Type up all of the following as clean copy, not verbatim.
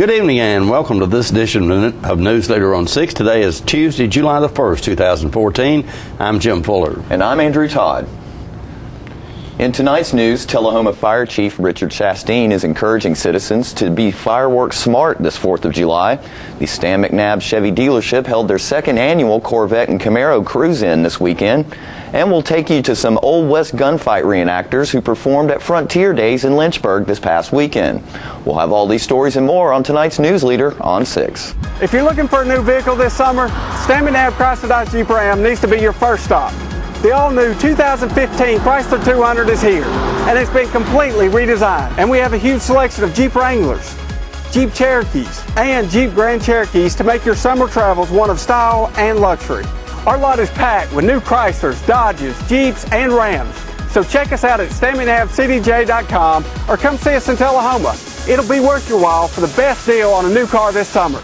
Good evening and welcome to this edition of Newsleader on 6. Today is Tuesday, July the 1st, 2014. I'm Jim Fuller. And I'm Andrew Todd. In tonight's news, Tullahoma Fire Chief Richard Chastain is encouraging citizens to be fireworks smart this 4th of July. The Stan McNabb Chevy dealership held their second annual Corvette and Camaro cruise-in this weekend. And we'll take you to some Old West gunfight reenactors who performed at Frontier Days in Lynchburg this past weekend. We'll have all these stories and more on tonight's Newsleader on 6. If you're looking for a new vehicle this summer, Stan McNabb Chrysler Dodge Jeep Ram needs to be your first stop. The all-new 2015 Chrysler 200 is here, and it's been completely redesigned. And we have a huge selection of Jeep Wranglers, Jeep Cherokees, and Jeep Grand Cherokees to make your summer travels one of style and luxury. Our lot is packed with new Chryslers, Dodges, Jeeps, and Rams. So check us out at StanMcNabbCDJ.com or come see us in Tullahoma. It'll be worth your while for the best deal on a new car this summer.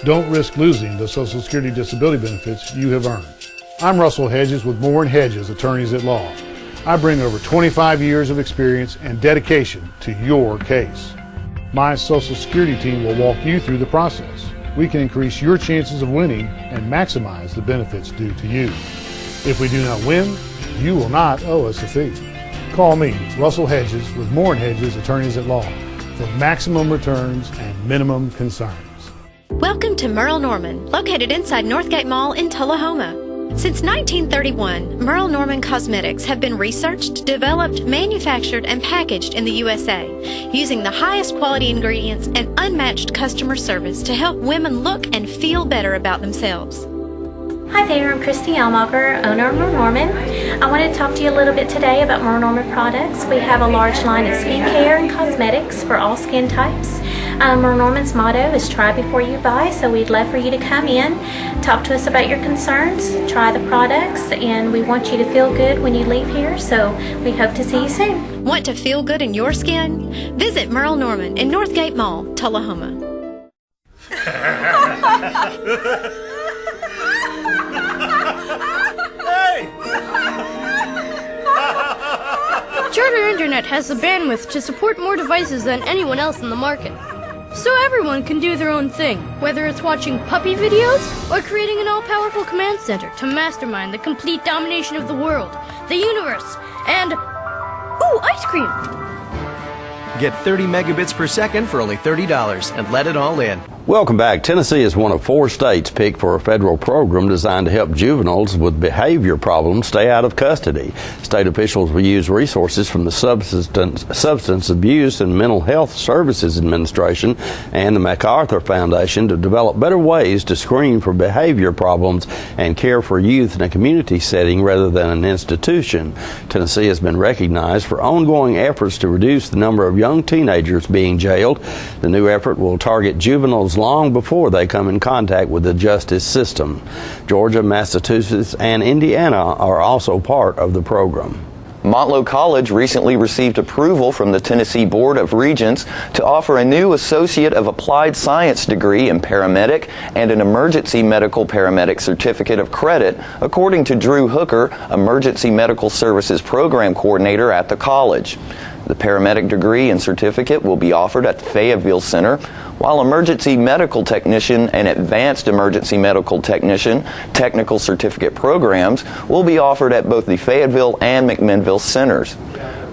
Don't risk losing the Social Security disability benefits you have earned. I'm Russell Hedges with Moore & Hedges, attorneys at law. I bring over 25 years of experience and dedication to your case. My Social Security team will walk you through the process. We can increase your chances of winning and maximize the benefits due to you. If we do not win, you will not owe us a fee. Call me, Russell Hedges, with Moore & Hedges, attorneys at law, for maximum returns and minimum concerns. Welcome to Merle Norman, located inside Northgate Mall in Tullahoma. Since 1931, Merle Norman Cosmetics have been researched, developed, manufactured, and packaged in the USA, using the highest quality ingredients and unmatched customer service to help women look and feel better about themselves. Hi there, I'm Christy Almacher, owner of Merle Norman. I want to talk to you a little bit today about Merle Norman products. We have a large line of skincare and cosmetics for all skin types. Merle Norman's motto is try before you buy, so we'd love for you to come in, talk to us about your concerns, try the products, and we want you to feel good when you leave here, so we hope to see you soon. Want to feel good in your skin? Visit Merle Norman in Northgate Mall, Tullahoma. Charter Internet has the bandwidth to support more devices than anyone else in the market. So everyone can do their own thing, whether it's watching puppy videos or creating an all-powerful command center to mastermind the complete domination of the world, the universe, and... ooh, ice cream! Get 30 megabits per second for only $30 and let it all in. Welcome back. Tennessee is one of 4 states picked for a federal program designed to help juveniles with behavior problems stay out of custody. State officials will use resources from the Substance Abuse and Mental Health Services Administration and the MacArthur Foundation to develop better ways to screen for behavior problems and care for youth in a community setting rather than an institution. Tennessee has been recognized for ongoing efforts to reduce the number of young teenagers being jailed. The new effort will target juveniles long before they come in contact with the justice system. Georgia, Massachusetts, and Indiana are also part of the program. Montlow College recently received approval from the Tennessee Board of Regents to offer a new Associate of Applied Science degree in paramedic and an Emergency Medical Paramedic Certificate of Credit, according to Drew Hooker, Emergency Medical Services Program Coordinator at the college. The paramedic degree and certificate will be offered at the Fayetteville Center, while Emergency Medical Technician and Advanced Emergency Medical Technician technical certificate programs will be offered at both the Fayetteville and McMinnville centers.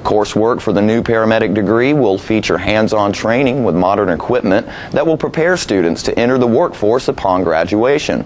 Coursework for the new paramedic degree will feature hands-on training with modern equipment that will prepare students to enter the workforce upon graduation.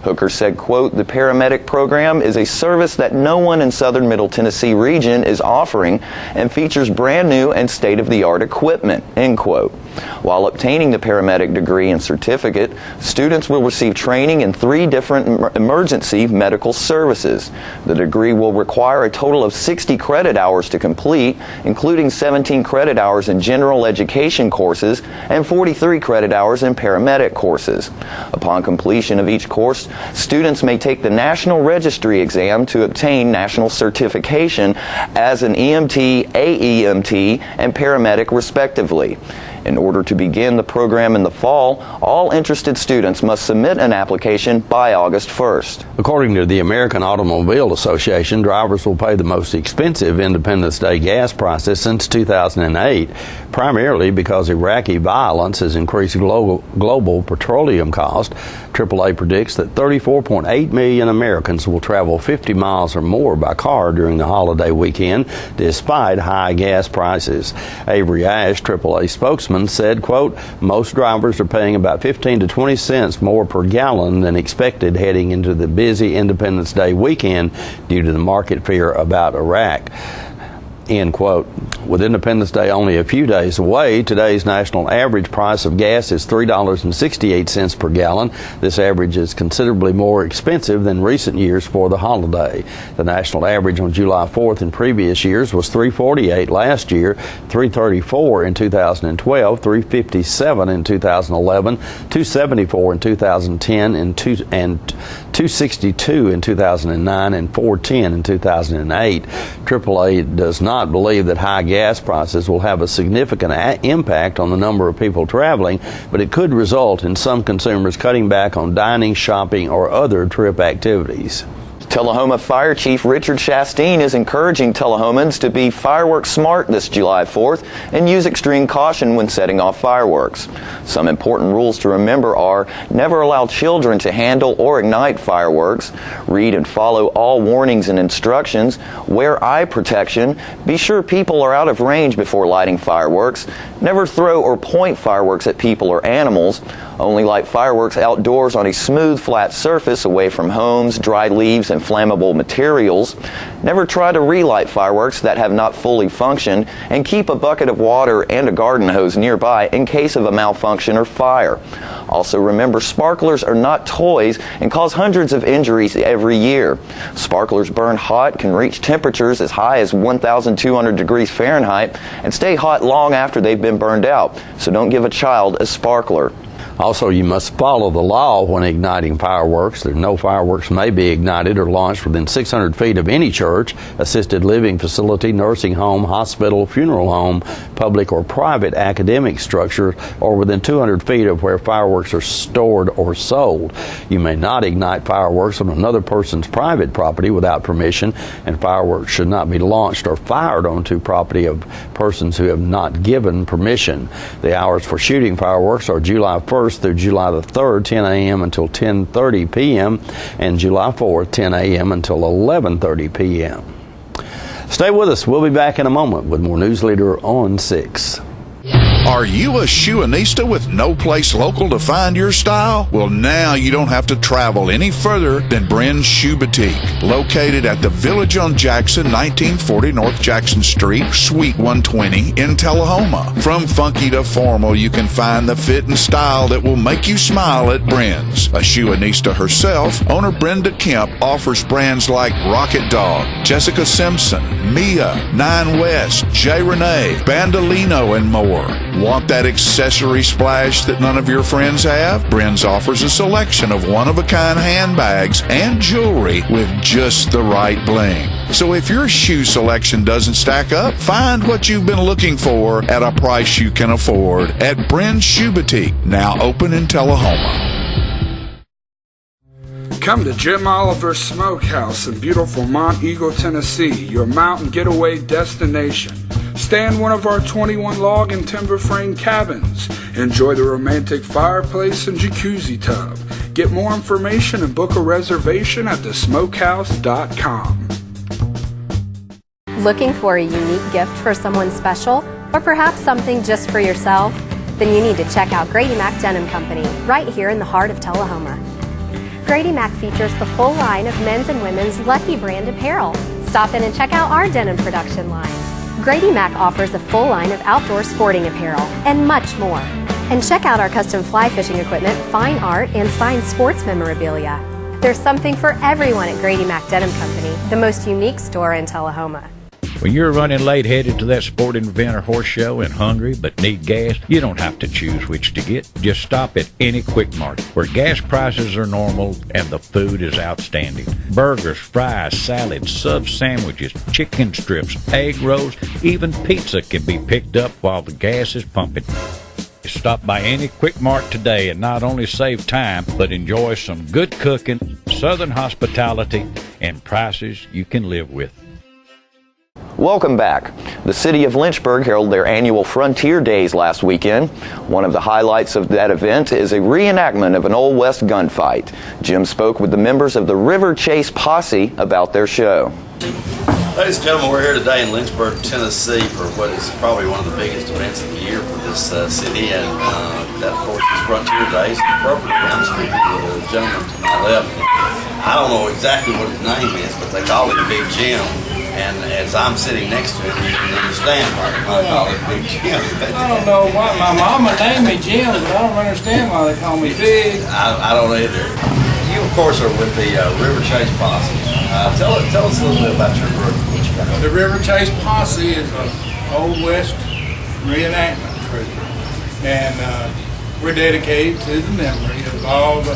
Hooker said, quote, "The paramedic program is a service that no one in southern Middle Tennessee region is offering and features brand new and state-of-the-art equipment," end quote. While obtaining the paramedic degree and certificate, students will receive training in 3 different emergency medical services. The degree will require a total of 60 credit hours to complete, including 17 credit hours in general education courses and 43 credit hours in paramedic courses. Upon completion of each course, students may take the National Registry exam to obtain national certification as an EMT, AEMT, and paramedic respectively. In order to begin the program in the fall, all interested students must submit an application by August 1st. According to the American Automobile Association, drivers will pay the most expensive Independence Day gas prices since 2008, primarily because Iraqi violence has increased global petroleum costs. AAA predicts that 34.8 million Americans will travel 50 miles or more by car during the holiday weekend, despite high gas prices. Avery Ash, AAA spokesman, said, quote, most drivers are paying about 15 to 20 cents more per gallon than expected heading into the busy Independence Day weekend due to the market fear about Iraq. End quote. With Independence Day only a few days away, today's national average price of gas is $3.68 per gallon. This average is considerably more expensive than recent years for the holiday. The national average on July 4th in previous years was $3.48 last year, $3.34 in 2012, $3.57 in 2011, $2.74 in 2010, and $2.62 in 2009, and $4.10 in 2008. AAA does not believe that high gas prices will have a significant impact on the number of people traveling, but it could result in some consumers cutting back on dining, shopping, or other trip activities. Tullahoma Fire Chief Richard Chastain is encouraging Tullahomans to be fireworks smart this July 4th and use extreme caution when setting off fireworks. Some important rules to remember are never allow children to handle or ignite fireworks, read and follow all warnings and instructions, wear eye protection, be sure people are out of range before lighting fireworks, never throw or point fireworks at people or animals, only light fireworks outdoors on a smooth, flat surface away from homes, dry leaves, and flammable materials. Never try to relight fireworks that have not fully functioned, and keep a bucket of water and a garden hose nearby in case of a malfunction or fire. Also remember, sparklers are not toys and cause hundreds of injuries every year. Sparklers burn hot, can reach temperatures as high as 1,200 degrees Fahrenheit, and stay hot long after they've been burned out, so don't give a child a sparkler. Also, you must follow the law when igniting fireworks. No fireworks may be ignited or launched within 600 feet of any church, assisted living facility, nursing home, hospital, funeral home, public or private academic structure, or within 200 feet of where fireworks are stored or sold. You may not ignite fireworks on another person's private property without permission, and fireworks should not be launched or fired onto property of persons who have not given permission. The hours for shooting fireworks are July 1st through July the 3rd, 10 a.m. until 10:30 p.m., and July 4th, 10 a.m. until 11:30 p.m. Stay with us. We'll be back in a moment with more Newsleader on 6. Are you a shoeanista with no place local to find your style? Well, now you don't have to travel any further than Bren's Shoe Boutique, located at the Village on Jackson, 1940 North Jackson Street, Suite 120 in Tullahoma. From funky to formal, you can find the fit and style that will make you smile at Bren's. A shoeanista herself, owner Brenda Kemp offers brands like Rocket Dog, Jessica Simpson, Mia, Nine West, J. Renee, Bandolino, and more. Want that accessory splash that none of your friends have? Bren's offers a selection of one-of-a-kind handbags and jewelry with just the right bling. So if your shoe selection doesn't stack up, find what you've been looking for at a price you can afford at Bren's Shoe Boutique, now open in Tullahoma. Come to Jim Oliver's Smokehouse in beautiful Mont Eagle, Tennessee, your mountain getaway destination. Stay in one of our 21 log and timber frame cabins. Enjoy the romantic fireplace and jacuzzi tub. Get more information and book a reservation at thesmokehouse.com. Looking for a unique gift for someone special, or perhaps something just for yourself? Then you need to check out Grady Mac Denim Company, right here in the heart of Tullahoma. Grady Mac features the full line of men's and women's Lucky brand apparel. Stop in and check out our denim production line. Grady Mac offers a full line of outdoor sporting apparel and much more. And check out our custom fly fishing equipment, fine art, and signed sports memorabilia. There's something for everyone at Grady Mac Denim Company, the most unique store in Tullahoma. When you're running late headed to that sporting event or horse show and hungry but need gas, you don't have to choose which to get. Just stop at any Quick Mart where gas prices are normal and the food is outstanding. Burgers, fries, salads, sub sandwiches, chicken strips, egg rolls, even pizza can be picked up while the gas is pumping. Stop by any Quick Mart today and not only save time, but enjoy some good cooking, southern hospitality, and prices you can live with. Welcome back. The city of Lynchburg held their annual Frontier Days last weekend. One of the highlights of that event is a reenactment of an Old West gunfight. Jim spoke with the members of the River Chase Posse about their show. Ladies and gentlemen, we're here today in Lynchburg, Tennessee for what is probably one of the biggest events of the year for this city, and that of course is Frontier Days. Appropriately, I'm speaking with a gentleman to my left. I don't know exactly what his name is, but they call him Big Jim. And as I'm sitting next to him, you can understand why I call him Big Jim. I don't know why. My mama named me Jim, but I don't understand why they call me Big. I don't either. You, of course, are with the River Chase Posse. Tell us a little bit about your group. The River Chase Posse is an Old West reenactment crew. And we're dedicated to the memory of all the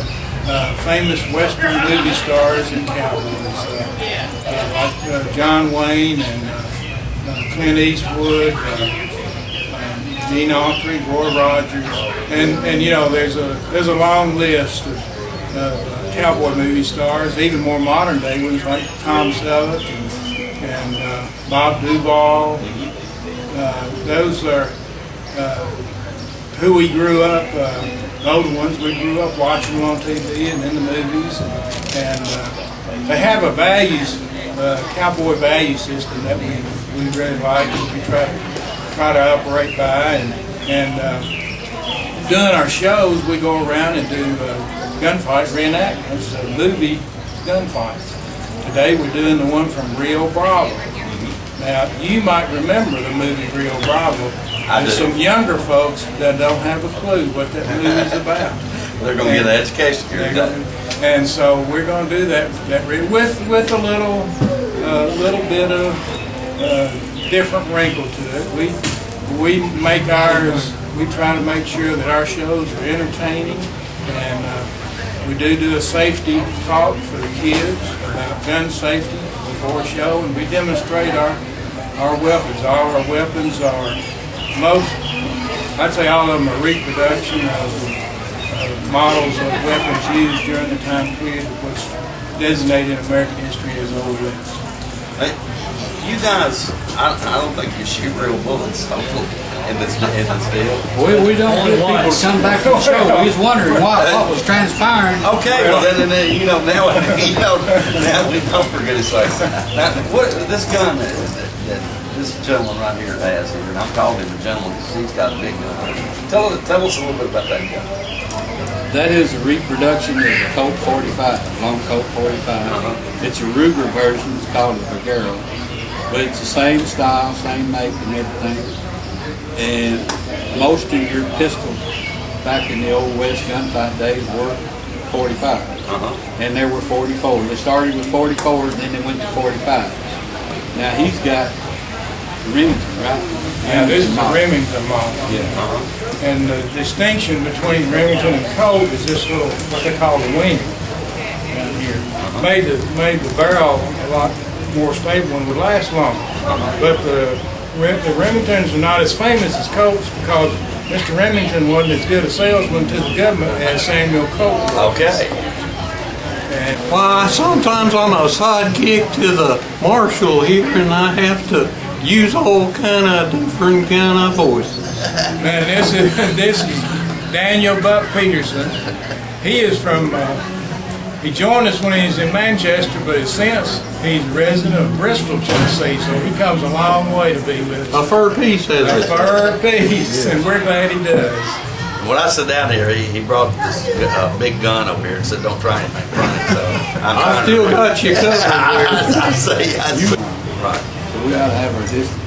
famous Western movie stars and cowboys. Like John Wayne and Clint Eastwood, Gene Autry, Roy Rogers, and you know there's a long list of cowboy movie stars, even more modern day ones like Tom Selleck and Bob Duvall. Those are who we grew up. The older ones we grew up watching them on TV and in the movies, and they have a cowboy value system that we really like, and we try to operate by, and doing our shows we go around and do gunfight reenactments of movie gunfights. Today we're doing the one from Rio Bravo. Now you might remember the movie Rio Bravo. There's some younger folks that don't have a clue what that movie's about. They're going to get an education here today. And so we're going to do that with a little bit of different wrinkle to it. We make ours. We try to make sure that our shows are entertaining, and we do a safety talk for the kids about gun safety before a show, and we demonstrate our weapons. All our weapons are I'd say all of them are reproduction of models of weapons used during the time period that was designated in American history as Old West. Hey, you guys, I don't think you shoot real bullets in this deal. We don't get people to come back to the show. We was wondering what was transpiring. Okay, well then now we don't forget his face. Now, this gun that this gentleman right here has here, and I'm calling him a gentleman because he's got a big gun. Tell us a little bit about that gun. That is a reproduction of the Colt 45, long Colt 45. It's a Ruger version. It's called a Vaquero, but it's the same style, same make, and everything. And most of your pistols back in the Old West gunfight days were 45, and there were 44s. They started with 44s, then they went to 45. Now he's got Remington, right? Yeah, this is the Remington model. Yeah. And the distinction between Remington and Colt is this little, what they call the wing down here. Made the barrel a lot more stable and would last longer. But the Remingtons are not as famous as Colts because Mr. Remington wasn't as good a salesman to the government as Samuel Colt was. Okay. Why, sometimes I'm a sidekick to the marshal here, and I have to use all kind of different kind of voices. Man, this is Daniel Buck Peterson. He is from. He joined us when he was in Manchester, but since he's a resident of Bristol, Tennessee, so he comes a long way to be with us. A fur piece, a fur piece, and we're glad he does. When I sit down here, he brought this big gun over here and said, "Don't try anything funny." So I still got you covered. I say, right. So we gotta have our distance.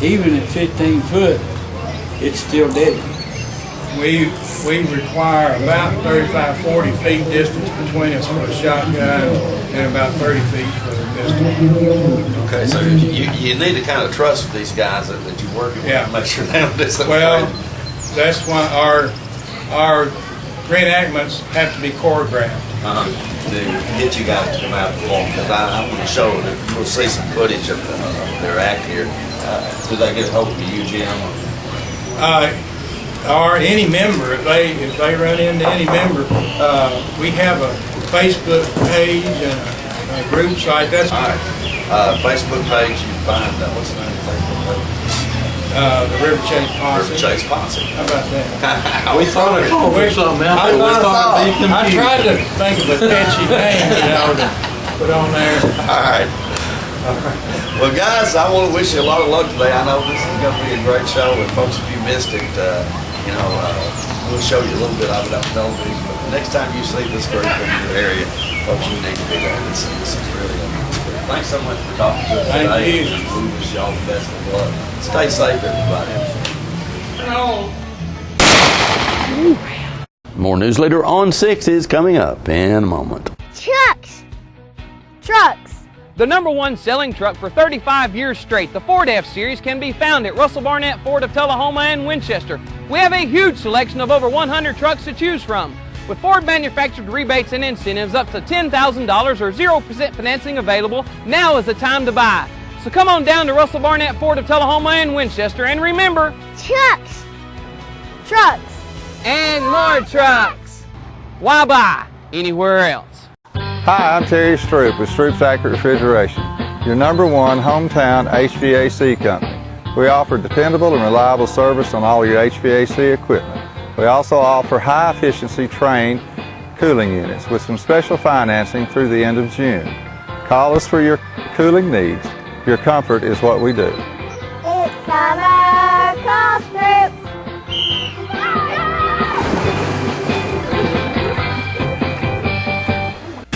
Even at 15 foot, it's still deadly. We require about 35, 40 feet distance between us for a shotgun and about 30 feet for the pistol. Okay, so you need to kind of trust these guys that you're working with to make sure they don't do something. Well, that's why our reenactments have to be choreographed. To get you guys to come out and perform, because I want to show that we'll see some footage of their act here. Do they get a hold of you, Jim? or any member, if they run into any member, we have a Facebook page and a group site. That's all right. Facebook page, you can find what's the name of the Facebook page? The River Chase Posse. River Chase Posse. How about that? We thought it called something else. I tried to think of a catchy name, to put on there. All right. Well, guys, I want to wish you a lot of luck today. I know this is going to be a great show, and folks, if you missed it, we'll show you a little bit of it on television. But the next time you see this group in your area, folks, you need to be there. This is really good. Thanks so much for talking to us today. Thank you. And we wish you all the best of luck. Stay safe, everybody. More Newsleader on 6 is coming up in a moment. Trucks. The #1 selling truck for 35 years straight, the Ford F-Series, can be found at Russell Barnett Ford of Tullahoma and Winchester. We have a huge selection of over 100 trucks to choose from. With Ford manufactured rebates and incentives up to $10,000 or 0% financing available, now is the time to buy. So come on down to Russell Barnett Ford of Tullahoma and Winchester, and remember, Trucks. And more trucks. Why buy anywhere else? Hi, I'm Terry Stroop with Stroop's Accurate Refrigeration, your #1 hometown HVAC company. We offer dependable and reliable service on all your HVAC equipment. We also offer high-efficiency Trane cooling units with some special financing through the end of June. Call us for your cooling needs. Your comfort is what we do. It's summer, call Stroop.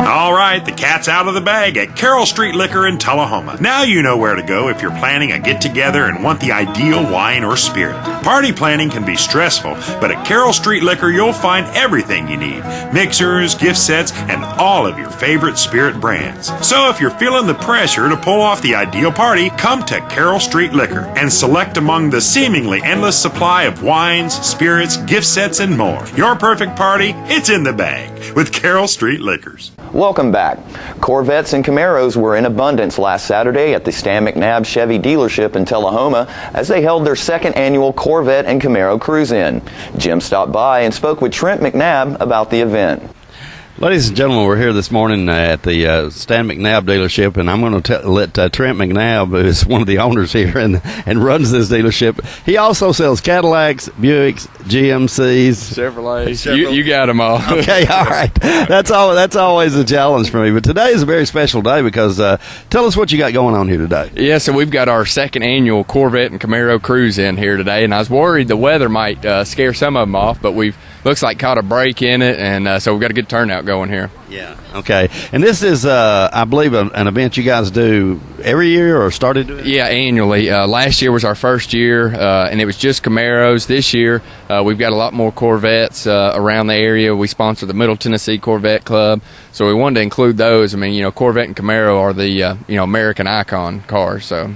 All right, the cat's out of the bag at Carroll Street Liquor in Tullahoma. Now you know where to go if you're planning a get-together and want the ideal wine or spirit. Party planning can be stressful, but at Carroll Street Liquor you'll find everything you need. Mixers, gift sets, and all of your favorite spirit brands. So if you're feeling the pressure to pull off the ideal party, come to Carroll Street Liquor and select among the seemingly endless supply of wines, spirits, gift sets, and more. Your perfect party, it's in the bag with Carroll Street Liquors. Welcome back. Corvettes and Camaros were in abundance last Saturday at the Stan McNabb Chevy dealership in Tullahoma as they held their second annual Corvette and Camaro Cruise-In. Jim stopped by and spoke with Trent McNabb about the event. Ladies and gentlemen, we're here this morning at the Stan McNabb dealership, and I'm going to let Trent McNabb, who is one of the owners here and runs this dealership. He also sells Cadillacs, Buicks, GMCs, Chevrolets. You got them all. Okay, all right. That's always a challenge for me. But today is a very special day because tell us what you got going on here today. Yeah, so we've got our second annual Corvette and Camaro Cruise-In here today, and I was worried the weather might scare some of them off, but looks like caught a break in it, and so we've got a good turnout going here. Yeah. Okay. And this is, I believe, an event you guys do every year or started doing? Yeah, annually. Last year was our first year, and it was just Camaros. This year, we've got a lot more Corvettes around the area. We sponsor the Middle Tennessee Corvette Club, so we wanted to include those. I mean, Corvette and Camaro are the, American icon cars, so.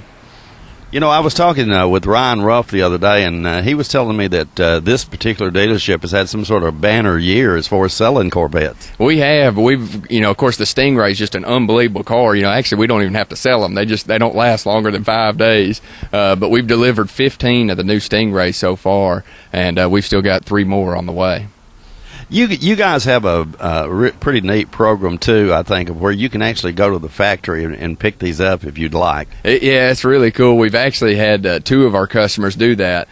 I was talking with Ryan Ruff the other day, and he was telling me that this particular dealership has had some sort of banner year as far as selling Corvettes. We have. We've, of course, the Stingray is just an unbelievable car. Actually, we don't even have to sell them. They don't last longer than 5 days. But we've delivered 15 of the new Stingrays so far, and we've still got 3 more on the way. You guys have a pretty neat program, too, I think, of where you can actually go to the factory and pick these up if you'd like. Yeah, it's really cool. We've actually had 2 of our customers do that,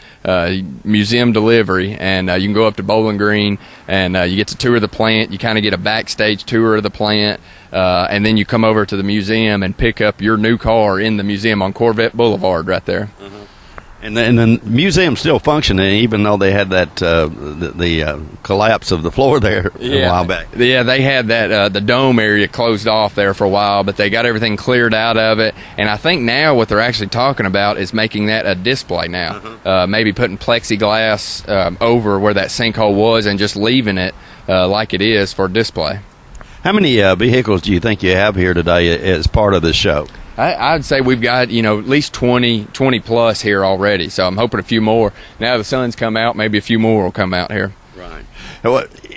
museum delivery, and you can go up to Bowling Green, and you get to tour the plant. You kind of get a backstage tour of the plant, and then you come over to the museum and pick up your new car in the museum on Corvette Boulevard right there. Uh-huh. And the museum's still functioning, even though they had that the collapse of the floor there a while back. Yeah, they had that the dome area closed off there for a while, but they got everything cleared out of it. And I think now what they're actually talking about is making that a display now. Uh-huh. Maybe putting plexiglass over where that sinkhole was and just leaving it like it is for display. How many vehicles do you think you have here today as part of this show? I'd say we've got, at least 20 plus here already. So I'm hoping a few more. Now the sun's come out, maybe a few more will come out here. Right.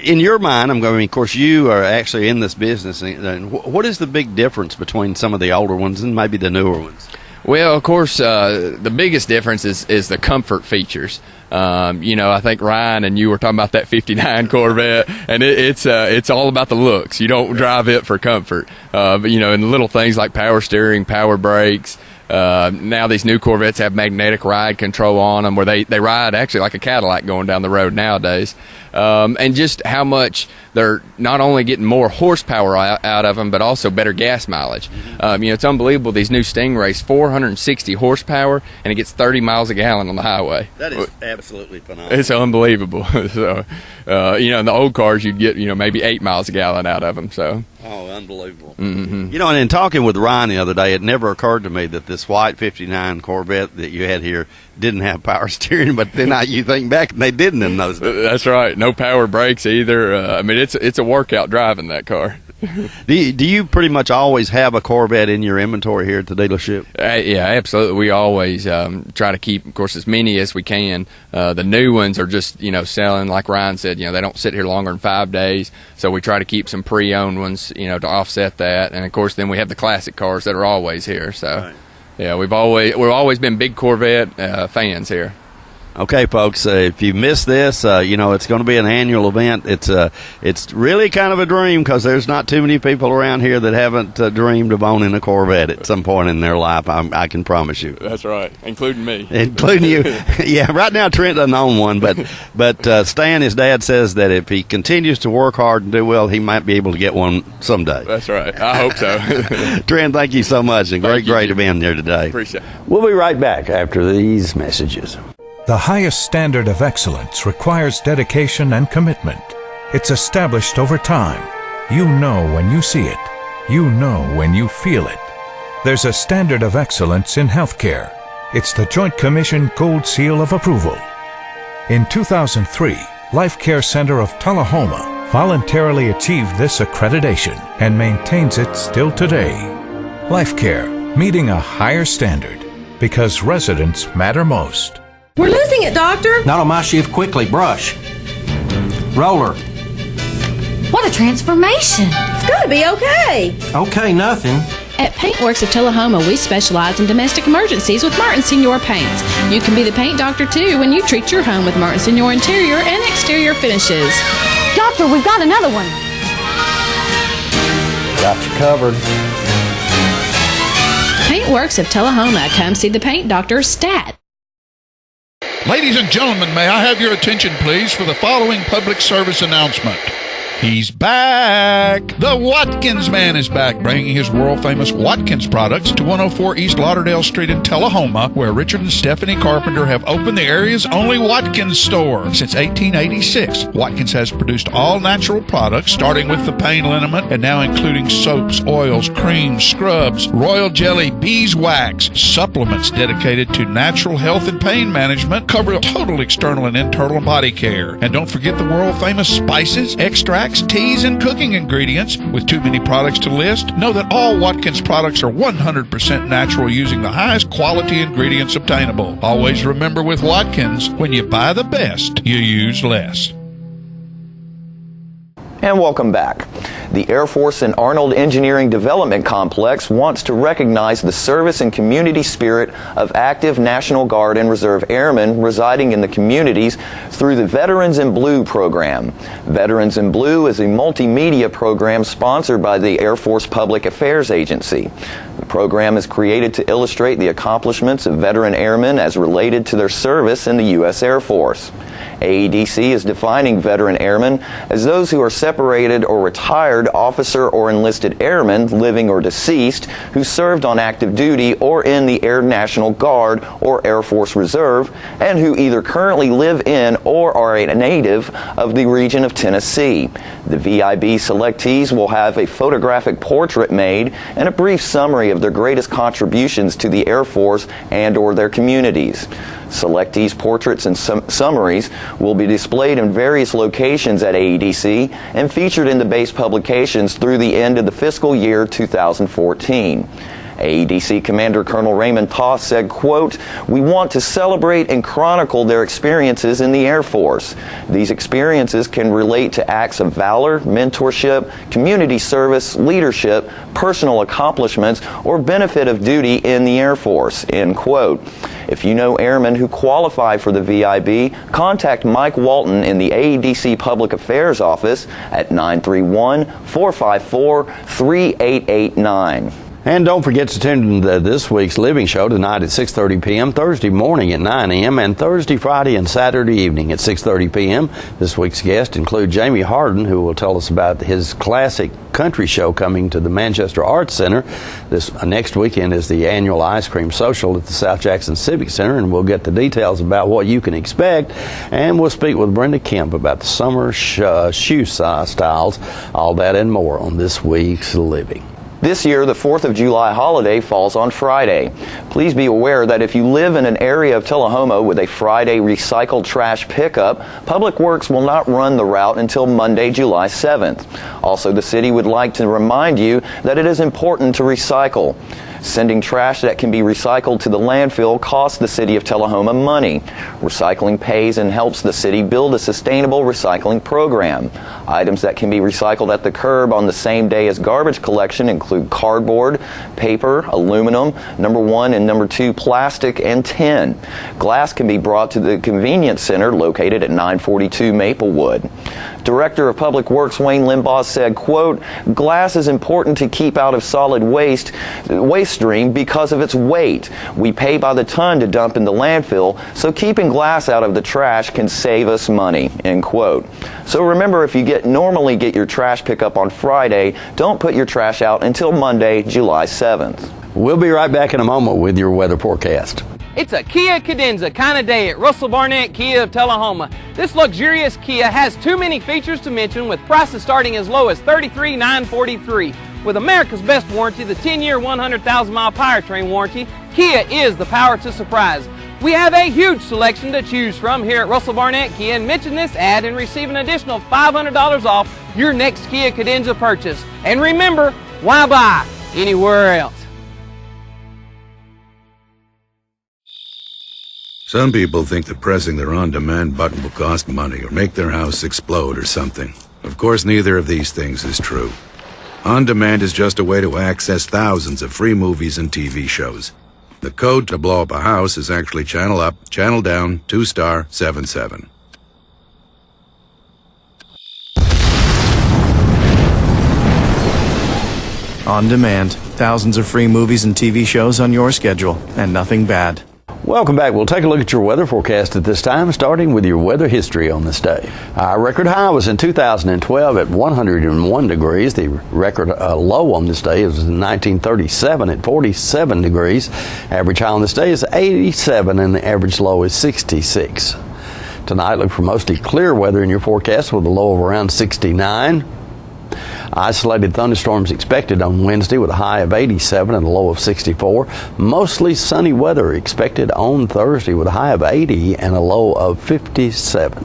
In your mind, of course, you are actually in this business. And what is the big difference between some of the older ones and maybe the newer ones? Well, of course, the biggest difference is the comfort features. I think Ryan and you were talking about that 59 Corvette, and it's all about the looks. You don't drive it for comfort. But, and the little things like power steering, power brakes. Now these new Corvettes have magnetic ride control on them where they ride actually like a Cadillac going down the road nowadays. And just how much they're not only getting more horsepower out of them, but also better gas mileage. It's unbelievable. These new Stingrays, 460 horsepower, and it gets 30 miles a gallon on the highway. That is absolutely phenomenal. It's unbelievable. So, in the old cars, you'd get, maybe 8 miles a gallon out of them. So. Oh, unbelievable. Mm-hmm. And in talking with Ryan the other day, it never occurred to me that this white 59 Corvette that you had here didn't have power steering, but then you think back and they didn't in those days. That's right. No power brakes either. It's a workout driving that car. Do you pretty much always have a Corvette in your inventory here at the dealership? Yeah, absolutely. We always try to keep, of course, as many as we can. The new ones are just, selling, like Ryan said, they don't sit here longer than 5 days. So we try to keep some pre-owned ones, to offset that. And, of course, then we have the classic cars that are always here. So, right. Yeah, we've always been big Corvette fans here. Okay, folks, if you missed this, it's going to be an annual event. It's really kind of a dream because there's not too many people around here that haven't dreamed of owning a Corvette at some point in their life. I can promise you. That's right, including me. Including you. Yeah, right now Trent doesn't own one, but Stan, his dad, says that if he continues to work hard and do well, he might be able to get one someday. That's right. I hope so. Trent, thank you so much, and great to be in here today. Appreciate it. We'll be right back after these messages. The highest standard of excellence requires dedication and commitment. It's established over time. You know when you see it. You know when you feel it. There's a standard of excellence in healthcare. It's the Joint Commission Gold Seal of Approval. In 2003, Life Care Center of Tullahoma voluntarily achieved this accreditation and maintains it still today. Life Care, meeting a higher standard because residents matter most. We're losing it, Doctor. Not on my shift. Quickly, brush. Roller. What a transformation. It's going to be okay. Okay, nothing. At Paintworks of Tullahoma, we specialize in domestic emergencies with Martin Senior Paints. You can be the paint doctor, too, when you treat your home with Martin Senior interior and exterior finishes. Doctor, we've got another one. Got you covered. Paintworks of Tullahoma. Come see the paint doctor, Stat. Ladies and gentlemen, may I have your attention, please, for the following public service announcement. He's back! The Watkins Man is back, bringing his world-famous Watkins products to 104 East Lauderdale Street in Tullahoma, where Richard and Stephanie Carpenter have opened the area's only Watkins store. Since 1886, Watkins has produced all-natural products, starting with the pain liniment and now including soaps, oils, creams, scrubs, royal jelly, beeswax, supplements dedicated to natural health and pain management, cover total external and internal body care. And don't forget the world-famous spices, extracts, teas, and cooking ingredients. With too many products to list, know that all Watkins products are 100% natural using the highest quality ingredients obtainable. Always remember with Watkins, when you buy the best, you use less. And welcome back. The Air Force and Arnold Engineering Development Complex wants to recognize the service and community spirit of active National Guard and Reserve airmen residing in the communities through the Veterans in Blue program. Veterans in Blue is a multimedia program sponsored by the Air Force Public Affairs Agency. The program is created to illustrate the accomplishments of veteran airmen as related to their service in the U.S. Air Force. AEDC is defining veteran airmen as those who are separated or retired officer or enlisted airmen, living or deceased, who served on active duty or in the Air National Guard or Air Force Reserve, and who either currently live in or are a native of the region of Tennessee. The VIB selectees will have a photographic portrait made and a brief summary of their greatest contributions to the Air Force and/or their communities. Selectees' portraits and summaries will be displayed in various locations at AEDC and featured in the base publications through the end of the fiscal year 2014. AEDC Commander Colonel Raymond Toss said, quote, "We want to celebrate and chronicle their experiences in the Air Force. These experiences can relate to acts of valor, mentorship, community service, leadership, personal accomplishments, or benefit of duty in the Air Force," end quote. If you know airmen who qualify for the VIB, contact Mike Walton in the AEDC Public Affairs Office at 931-454-3889. And don't forget to tune in to this week's Living Show tonight at 6:30 p.m., Thursday morning at 9 a.m., and Thursday, Friday, and Saturday evening at 6:30 p.m. This week's guests include Jamie Harden, who will tell us about his classic country show coming to the Manchester Arts Center. This next weekend is the annual ice cream social at the South Jackson Civic Center, and we'll get the details about what you can expect. And we'll speak with Brenda Kemp about the summer shoe styles, all that and more on this week's Living. This year, the 4th of July holiday falls on Friday. Please be aware that if you live in an area of Tullahoma with a Friday recycled trash pickup, Public Works will not run the route until Monday, July 7th. Also, the city would like to remind you that it is important to recycle. Sending trash that can be recycled to the landfill costs the city of Tullahoma money. Recycling pays and helps the city build a sustainable recycling program. Items that can be recycled at the curb on the same day as garbage collection include cardboard, paper, aluminum, number 1 and number 2 plastic, and tin. Glass can be brought to the convenience center located at 942 Maplewood. Director of Public Works Wayne Limbaugh said, quote, "Glass is important to keep out of solid waste stream because of its weight. We pay by the ton to dump in the landfill, so keeping glass out of the trash can save us money," end quote. So remember, if you normally get your trash pickup on Friday, don't put your trash out until Monday, July 7th. We'll be right back in a moment with your weather forecast. It's a Kia Cadenza kind of day at Russell Barnett Kia of Tullahoma. This luxurious Kia has too many features to mention, with prices starting as low as $33,943. With America's best warranty, the 10-year, 100,000-mile powertrain warranty, Kia is the power to surprise. We have a huge selection to choose from here at Russell Barnett Kia, and mention this ad and receive an additional $500 off your next Kia Cadenza purchase. And remember, why buy anywhere else? Some people think that pressing their on-demand button will cost money or make their house explode or something. Of course, neither of these things is true. On-demand is just a way to access thousands of free movies and TV shows. The code to blow up a house is actually channel up, channel down, 2*77. On demand, thousands of free movies and TV shows on your schedule, and nothing bad. Welcome back. We'll take a look at your weather forecast at this time, starting with your weather history on this day. Our record high was in 2012 at 101 degrees. The record low on this day was in 1937 at 47 degrees. Average high on this day is 87 and the average low is 66. Tonight, look for mostly clear weather in your forecast with a low of around 69. Isolated thunderstorms expected on Wednesday with a high of 87 and a low of 64. Mostly sunny weather expected on Thursday with a high of 80 and a low of 57.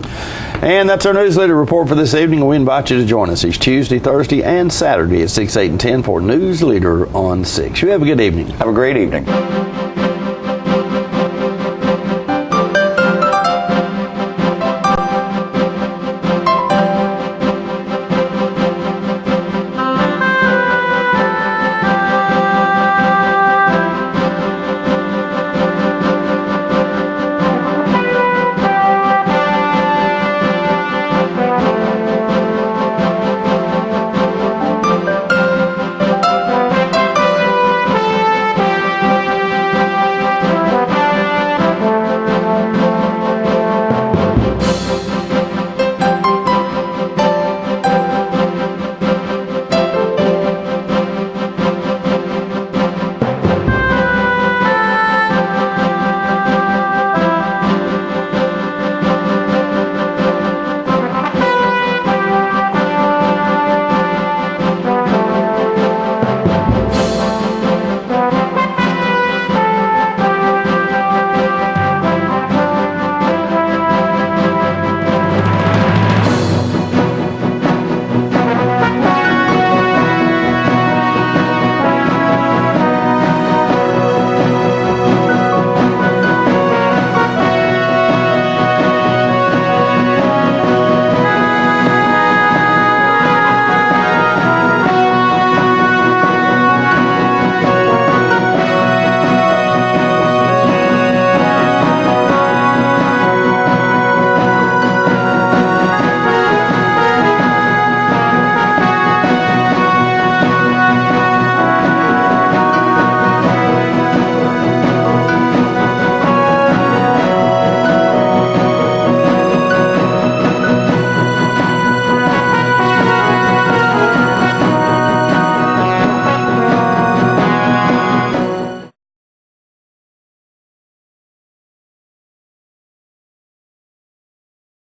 And that's our Newsleader report for this evening. We invite you to join us each Tuesday, Thursday, and Saturday at 6, 8, and 10 for Newsleader on 6. You have a good evening. Have a great evening.